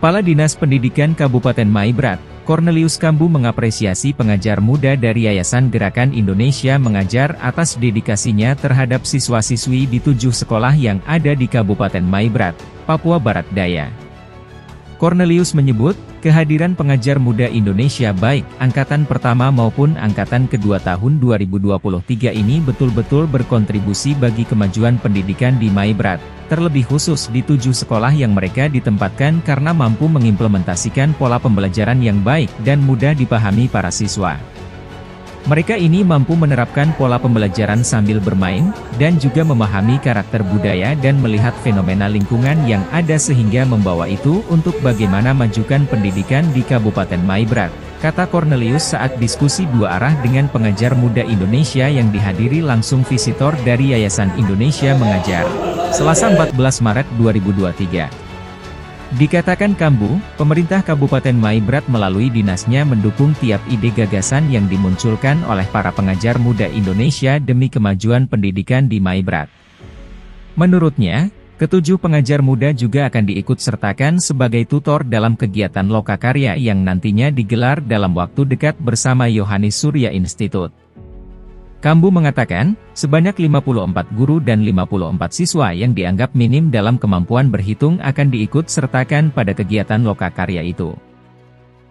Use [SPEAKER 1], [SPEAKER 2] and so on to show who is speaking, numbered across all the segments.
[SPEAKER 1] Kepala Dinas Pendidikan Kabupaten Maibrat, Cornelius Kambu mengapresiasi pengajar muda dari Yayasan Gerakan Indonesia Mengajar atas dedikasinya terhadap siswa-siswi di 7 sekolah yang ada di Kabupaten Maibrat, Papua Barat Daya. Cornelius menyebut, kehadiran pengajar muda Indonesia baik angkatan pertama maupun angkatan kedua tahun 2023 ini betul-betul berkontribusi bagi kemajuan pendidikan di Maibrat, terlebih khusus di 7 sekolah yang mereka ditempatkan karena mampu mengimplementasikan pola pembelajaran yang baik dan mudah dipahami para siswa. Mereka ini mampu menerapkan pola pembelajaran sambil bermain, dan juga memahami karakter budaya dan melihat fenomena lingkungan yang ada sehingga membawa itu untuk bagaimana majukan pendidikan di Kabupaten Maibrat, kata Cornelius saat diskusi dua arah dengan pengajar muda Indonesia yang dihadiri langsung visitor dari Yayasan Indonesia Mengajar, Selasa 14 Maret 2023. Dikatakan Kambu, pemerintah Kabupaten Maibrat melalui dinasnya mendukung tiap ide gagasan yang dimunculkan oleh para pengajar muda Indonesia demi kemajuan pendidikan di Maibrat. Menurutnya, ketujuh pengajar muda juga akan diikut sertakan sebagai tutor dalam kegiatan lokakarya yang nantinya digelar dalam waktu dekat bersama Yohanes Surya Institute. Kambu mengatakan, sebanyak 54 guru dan 54 siswa yang dianggap minim dalam kemampuan berhitung akan diikut sertakan pada kegiatan lokakarya itu.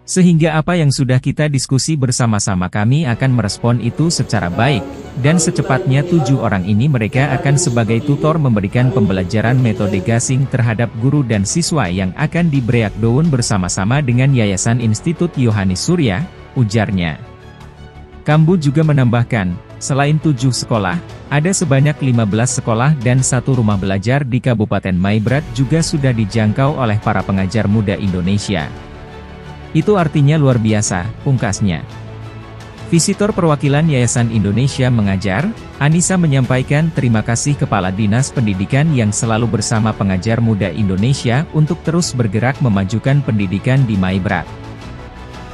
[SPEAKER 1] Sehingga apa yang sudah kita diskusi bersama-sama kami akan merespon itu secara baik, dan secepatnya 7 orang ini mereka akan sebagai tutor memberikan pembelajaran metode gasing terhadap guru dan siswa yang akan di breakdown bersama-sama dengan Yayasan Institut Yohanes Surya, ujarnya. Kambu juga menambahkan, selain 7 sekolah, ada sebanyak 15 sekolah dan 1 rumah belajar di Kabupaten Maibrat juga sudah dijangkau oleh para pengajar muda Indonesia. Itu artinya luar biasa, pungkasnya. Visitor perwakilan Yayasan Indonesia Mengajar, Anissa menyampaikan terima kasih Kepala Dinas Pendidikan yang selalu bersama pengajar muda Indonesia untuk terus bergerak memajukan pendidikan di Maibrat.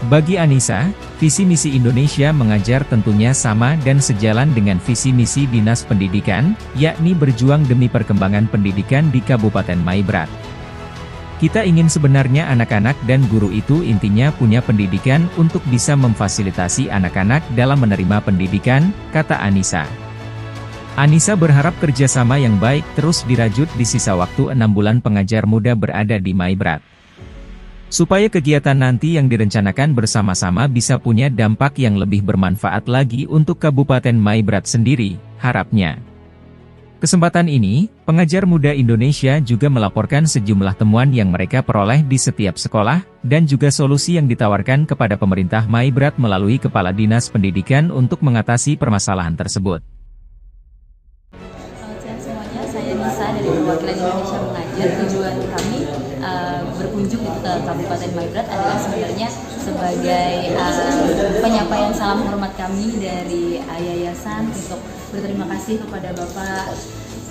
[SPEAKER 1] Bagi Anissa, visi misi Indonesia Mengajar tentunya sama dan sejalan dengan visi misi Dinas Pendidikan, yakni berjuang demi perkembangan pendidikan di Kabupaten Maibrat. Kita ingin sebenarnya anak-anak dan guru itu intinya punya pendidikan untuk bisa memfasilitasi anak-anak dalam menerima pendidikan, kata Anissa. Anissa berharap kerjasama yang baik terus dirajut di sisa waktu 6 bulan pengajar muda berada di Maibrat. Supaya kegiatan nanti yang direncanakan bersama-sama bisa punya dampak yang lebih bermanfaat lagi untuk Kabupaten Maibrat sendiri, harapnya. Kesempatan ini, pengajar muda Indonesia juga melaporkan sejumlah temuan yang mereka peroleh di setiap sekolah, dan juga solusi yang ditawarkan kepada pemerintah Maibrat melalui Kepala Dinas Pendidikan untuk mengatasi permasalahan tersebut.
[SPEAKER 2] Selamat siang semuanya, saya Nisa dari perwakilan Indonesia Mengajar. Tujuan kami berkunjung ke Kabupaten Maibrat adalah sebenarnya sebagai penyampaian salam hormat kami dari Yayasan untuk berterima kasih kepada Bapak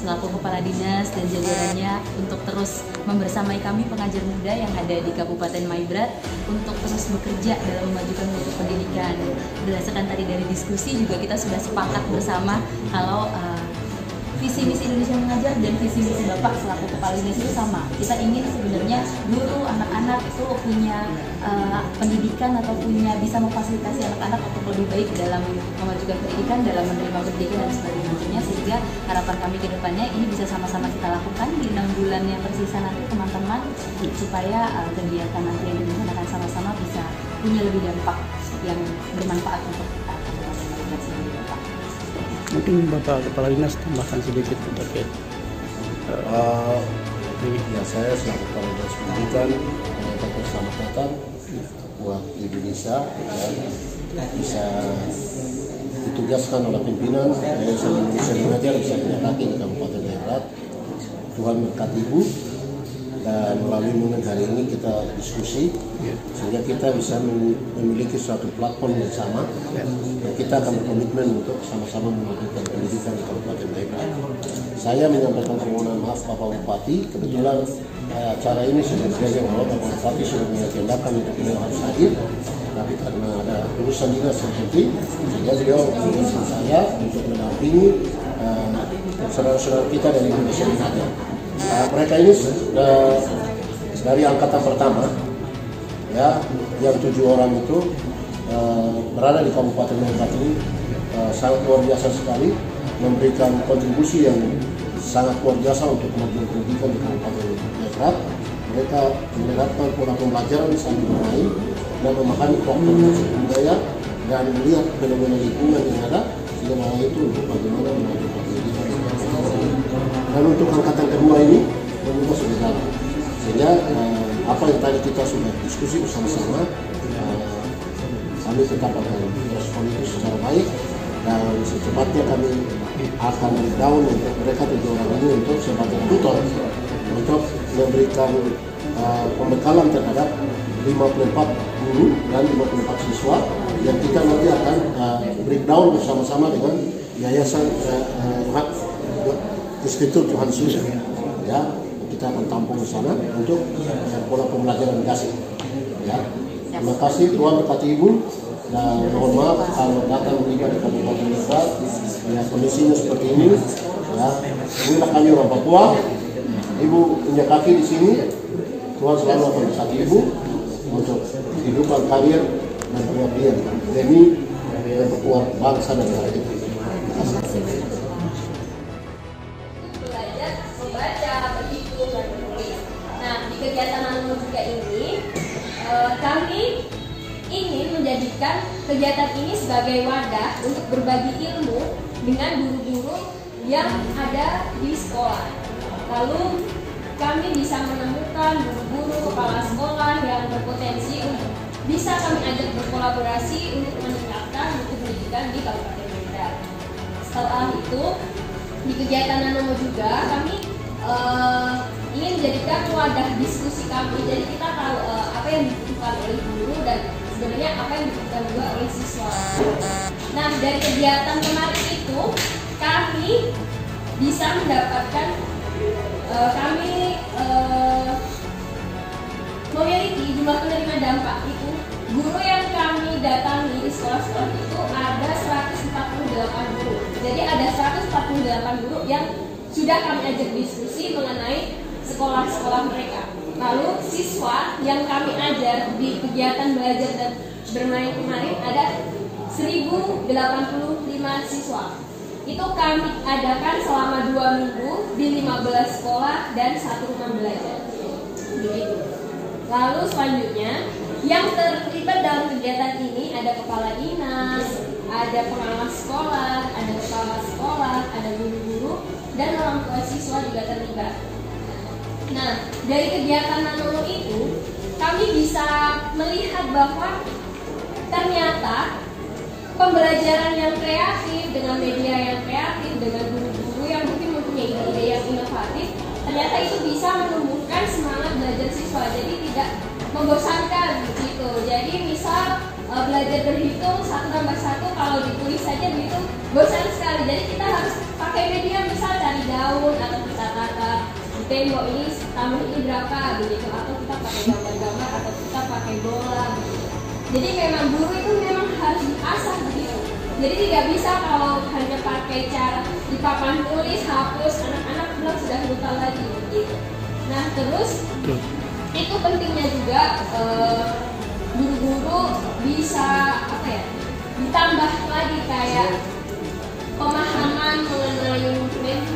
[SPEAKER 2] selaku Kepala Dinas dan jajarannya untuk terus membersamai kami pengajar muda yang ada di Kabupaten Maibrat untuk terus bekerja dalam memajukan mutu pendidikan. Berdasarkan tadi dari diskusi juga kita sudah sepakat bersama kalau visi misi Indonesia Mengajar dan visi misi Bapak selaku Kepala Dinas itu sama. Kita ingin sebenarnya guru, anak-anak itu punya pendidikan atau bisa memfasilitasi anak-anak untuk lebih baik dalam memajukan pendidikan, dalam menerima pendidikan dan sebagainya. Sehingga harapan kami ke depannya ini bisa sama-sama kita lakukan di 6 bulan yang tersisa nanti teman-teman, supaya kegiatan nanti yang direncanakan sama-sama bisa punya lebih dampak yang bermanfaat untuk kita.
[SPEAKER 3] Mungkin Bapak Kepala Dinas tambahkan sedikit terkait.
[SPEAKER 4] Ya, saya selaku Kepala Dinas Pendidikan menyampaikan selamat datang buat Indonesia dan bisa ditugaskan oleh pimpinan Yayasan Indonesia Mengajar bisa punya kaki di Kabupaten Maibrat. Tuhan berkati Ibu, dan melalui momen hari ini kita diskusi sehingga kita bisa memiliki suatu platform yang sama, dan kita akan berkomitmen untuk sama-sama memajukan pendidikan di Kabupaten Maibrat. Saya menyampaikan permohonan maaf Bapak Bupati, kebetulan acara ini sudah diagendakan oleh Bapak Bupati, sudah mengagendakan untuk beliau harus hadir, tapi karena ada urusan dinas yang penting, sehingga beliau mengurusan saya untuk mendampingi saudara-saudara kita dari Indonesia Mengajar. Mereka ini dari angkatan pertama, ya, yang 7 orang itu berada di Kabupaten Maibrat ini sangat luar biasa sekali, memberikan kontribusi yang sangat luar biasa untuk kemajuan pendidikan di Kabupaten Maibrat. Mereka menerapkan pola pembelajaran sambil bermain dan memahami faktor budaya dan melihat fenomena lingkungan yang ada, sehingga itu untuk bagaimana memajukan pendidikan. Dan untuk angkatan kedua ini juga sudah jalan, sehingga apa yang tadi kita sudah diskusi bersama-sama, kami tetap akan merespon itu secara baik dan secepatnya kami akan down untuk mereka 7 orang ini untuk sebagai tutor untuk memberikan pembekalan terhadap 54 guru dan 54 siswa yang kita nanti akan breakdown bersama-sama dengan Yayasan Institut Johannes Yesus, ya, kita akan tampung di sana untuk pola pembelajaran dasar. Ya. Terima kasih, Tuhan berkati Ibu, dan mohon maaf kalau datang terlibat di Kabupaten Maibrat, ya, kondisinya seperti ini. Ya, inilah kami orang Papua. Ibu punya kaki di sini, Tuhan selalu akan berkati Ibu untuk kehidupan karir dan pengabdian demi memperkuat bangsa dan negara kita. Terima kasih.
[SPEAKER 5] Belajar membaca, berhitung, dan menulis. Nah, di kegiatan Nano juga ini, kami ingin menjadikan kegiatan ini sebagai wadah untuk berbagi ilmu dengan guru-guru yang ada di sekolah. Lalu kami bisa menemukan guru-guru kepala sekolah yang berpotensi untuk bisa kami ajak berkolaborasi untuk meningkatkan mutu pendidikan di Kabupaten Maibrat. Setelah itu, di kegiatan Nano juga kami ingin menjadikan wadah diskusi kami. Jadi kita tahu apa yang dibutuhkan oleh guru dan sebenarnya apa yang dibutuhkan juga oleh siswa. Nah, dari kegiatan kemarin itu kami bisa mendapatkan memiliki jumlah penerima dampak itu. Guru yang kami datangi di sekolah-sekolah itu ada 148 guru. Jadi ada 148 guru yang sudah kami ajak diskusi mengenai sekolah-sekolah mereka. Lalu siswa yang kami ajar di kegiatan belajar dan bermain kemarin ada 1085 siswa. Itu kami adakan selama 2 minggu di 15 sekolah dan 1 rumah belajar. Begitu. Lalu selanjutnya, yang terlibat dalam kegiatan ini ada kepala dinas, ada pengawas sekolah, ada kepala sekolah, ada guru-guru, dan orang tua siswa juga terlibat. Nah, dari kegiatan Nano itu, kami bisa melihat bahwa ternyata pembelajaran yang kreatif dengan media yang kreatif, dengan guru-guru yang mungkin mempunyai ide yang inovatif, ternyata itu bisa menumbuhkan semangat belajar siswa. Jadi tidak membosankan gitu. Jadi misal belajar berhitung 1 tambah 1 kalau ditulis saja begitu bosan sekali. Jadi kita harus pakai media, misal cari daun atau kita tata di tembok ini tambah ini berapa begitu, atau kita pakai gambar-gambar atau kita pakai bola begitu. Jadi memang guru itu memang harus diasah begitu. Jadi tidak bisa kalau hanya pakai cara di papan tulis hapus, anak-anak belum sudah lupa lagi begitu. Nah terus itu pentingnya juga guru-guru bisa ditambah lagi kayak pemahaman mengenai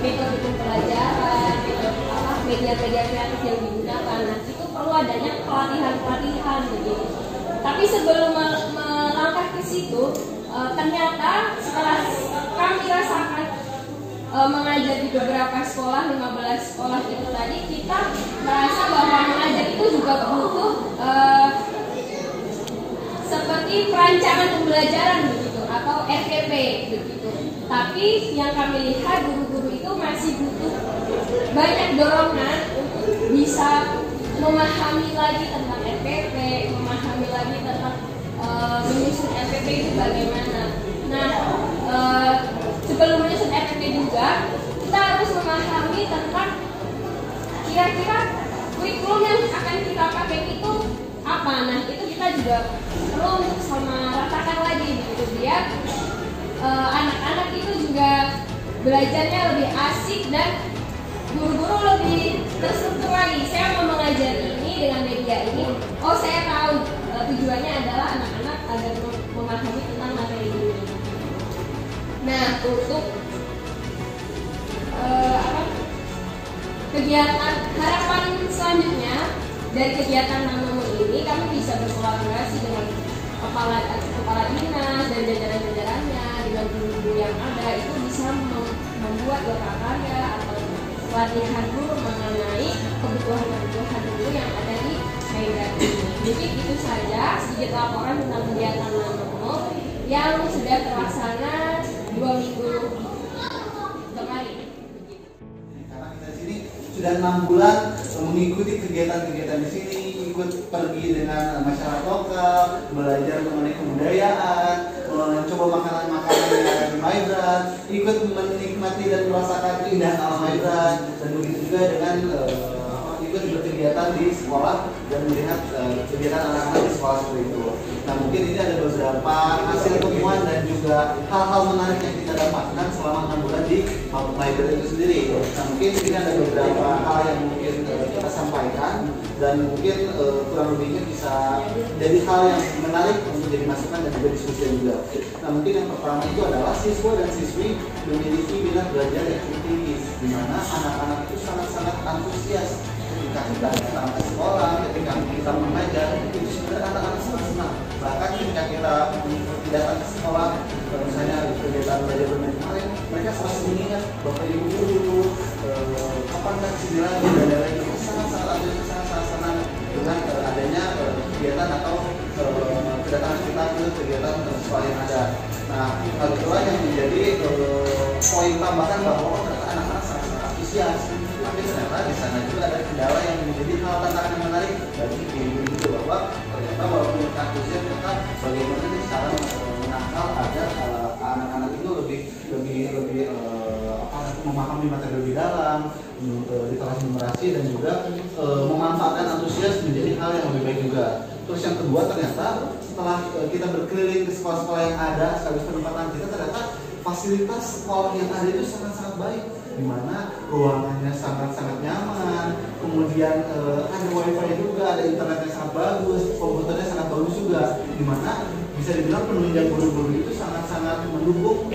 [SPEAKER 5] metode pembelajaran, media-media kreatif yang digunakan. Nah itu perlu adanya pelatihan-pelatihan begitu. Tapi sebelum melangkah ke situ, ternyata setelah kami rasakan mengajar di beberapa sekolah, 15 sekolah itu tadi, kita merasa bahwa mengajar itu juga butuh seperti perancangan pembelajaran begitu, atau RPP begitu. Tapi yang kami lihat guru-guru itu masih butuh banyak dorongan untuk bisa memahami lagi tentang RPP, memahami lagi tentang menyusun RPP itu bagaimana. Nah, sebelum menyusun RPP juga, kita harus memahami tentang kira-kira kurikulum yang akan kita pakai itu apa. Nah, itu kita juga perlu untuk sama ratakan lagi begitu, biar anak-anak itu juga belajarnya lebih asik dan guru-guru lebih terstruktur lagi. Saya mau mengajar ini Ya ini, oh saya tahu tujuannya adalah anak-anak agar memahami tentang materi ini. Nah, untuk kegiatan harapan selanjutnya dari kegiatan Nanomu ini, kami bisa berkolaborasi dengan kepala dinas dan jajaran-jajarannya, dengan guru-guru yang ada, itu bisa membuat karya atau pelatihan guru mengenai kebutuhan guru yang ada di MyBrat ini. Jadi itu saja sedikit laporan tentang kegiatan Nanomu yang sudah terlaksana 2 minggu kemarin.
[SPEAKER 6] Karena kita di sini sudah 6 bulan mengikuti kegiatan-kegiatan di sini, ikut pergi dengan masyarakat lokal, belajar mengenai kebudayaan, mencoba makanan-makanan yang ada di MyBrat, ikut menikmati dan merasakan keindahan alam MyBrat, dan begitu juga dengan ikut berkegiatan di sekolah dan melihat kegiatan anak-anak di sekolah seperti itu. Nah, mungkin ini ada beberapa hasil temuan dan juga hal-hal menarik yang kita dapatkan selama 6 bulan di MyBrat itu sendiri. Nah, mungkin ini ada beberapa hal yang mungkin kita sampaikan dan mungkin kurang lebihnya bisa jadi hal yang menarik untuk jadi masukan dan juga diskusi juga. Nah, mungkin yang pertama itu adalah siswa dan siswi memiliki minat belajar yang tinggi, di mana anak-anak itu sangat-sangat antusias ketika kita datang ke sekolah, ketika kita mengajar, itu sebenarnya anak-anak sangat senang. Bahkan ketika kita datang ke sekolah, misalnya kegiatan belajar bermain kemarin, mereka selalu mengingat bapak ibu guru, kapan kan sini lagi, dan lain-lain. Sangat-sangat antusias, sangat-sangat senang dengan adanya kegiatan atau kedatangan kita ke kegiatan sekolah yang ada. Nah, hal itulah yang menjadi poin tambahan bahwa anak-anak sangat antusias. Tapi ternyata di sana juga ada kendala yang menjadi hal tantangan yang menarik bagi ibu itu, bahwa ternyata walaupun antusias, ternyata bagaimana sih cara menangkal agar anak-anak itu lebih memahami materi lebih dalam, literasi numerasi, dan juga memanfaatkan antusias menjadi hal yang lebih baik juga. Terus yang kedua, ternyata setelah kita berkeliling ke sekolah-sekolah yang ada sekaligus penempatan kita, ternyata fasilitas sekolah yang ada itu sangat-sangat baik, di mana ruangannya sangat-sangat nyaman, kemudian ada wifi juga, ada internetnya sangat bagus, komputernya sangat bagus juga, di mana bisa dibilang penunjang guru-guru itu sangat-sangat mendukung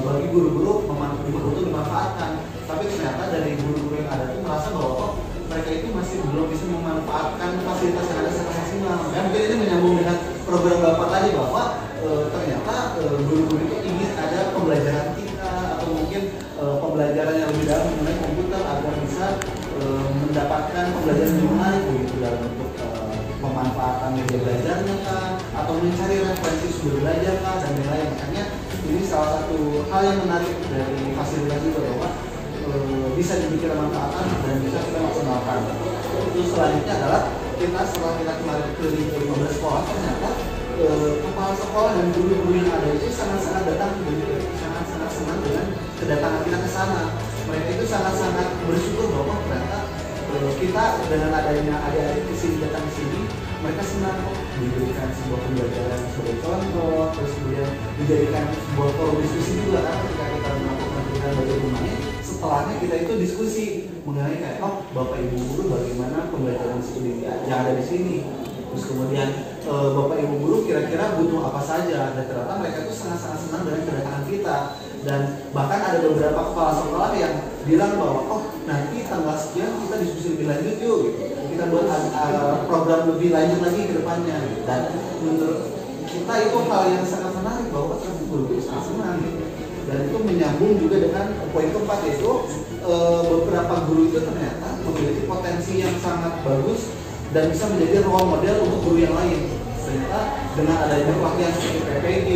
[SPEAKER 6] bagi guru-guru untuk dimanfaatkan. Tapi ternyata dari guru-guru yang ada itu merasa bahwa mereka itu masih belum bisa memanfaatkan fasilitas yang ada secara maksimal. Dan mungkin ini menyambung dengan program Bapak tadi, bahwa ternyata guru-guru itu ingin ada pembelajaran kita atau mungkin pembelajaran yang lebih dalam mengenai komputer agar bisa mendapatkan pembelajaran yang menarik begitu dalam bentuk pemanfaatan media belajarnya kan, atau mencari referensi sumber belajar kan, dan lain-lain. Makanya ini salah satu hal yang menarik dari fasilitas itu, bahwa bisa diberikan manfaatan dan bisa kita maksimalkan. Terus selanjutnya adalah setelah kita kemarin keliling ke 15 sekolah, ternyata kepala sekolah dan guru-guru yang ada itu sangat-sangat sangat-sangat senang dengan kedatangan kita ke sana. Mereka itu sangat-sangat bersyukur bahwa ternyata kita dengan adanya adik-adik di sini datang ke sini, mereka senang diberikan sebuah pembelajaran sebagai contoh, terus kemudian dijadikan sebuah forum diskusi juga kan ketika kita melakukan kegiatan belajar rumahnya. Setelahnya kita itu diskusi mengenai kayak bapak ibu guru bagaimana pembelajaran studi yang ada di sini. Terus kemudian bapak ibu guru kira-kira butuh apa saja, dan ternyata mereka itu sangat-sangat senang dengan kedatangan kita. Dan bahkan ada beberapa kepala sekolah yang bilang bahwa nanti tanggal sekian kita diskusi lebih lanjut yuk gitu. Kita buat program lebih lanjut lagi ke depannya gitu. Dan menurut kita itu hal yang sangat menarik, bahwa guru itu sangat senang gitu. Dan itu menyambung juga dengan poin keempat, yaitu beberapa guru itu ternyata memiliki potensi yang sangat bagus dan bisa menjadi role model untuk guru yang lain. Ternyata dengan adanya pelatihan seperti PPG,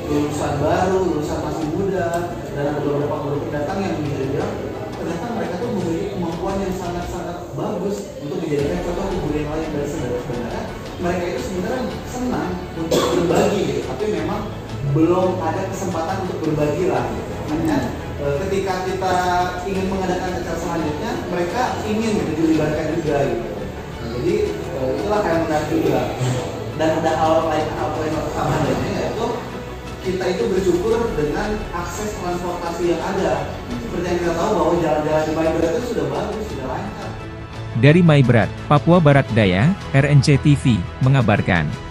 [SPEAKER 6] lulusan baru, lulusan masih muda, dan ada beberapa guru pendatang yang bilang ternyata mereka tuh memiliki kemampuan yang sangat-sangat bagus untuk dijadikan contoh untuk guru yang lain. Dan sebenarnya mereka itu sebenarnya senang untuk berbagi gitu, tapi memang belum ada kesempatan untuk berbagi lah. Makanya ketika kita ingin mengadakan acara selanjutnya, mereka ingin dilibatkan juga gitu. Jadi itulah yang menarik juga. Dan ada hal lain tambahan lainnya, yaitu kita itu bersyukur dengan akses transportasi yang ada. Seperti yang kita tahu bahwa jalan-jalan di MyBrat itu sudah bagus, sudah lancar.
[SPEAKER 1] Dari Maibrat, Papua Barat Daya, RNC TV, mengabarkan.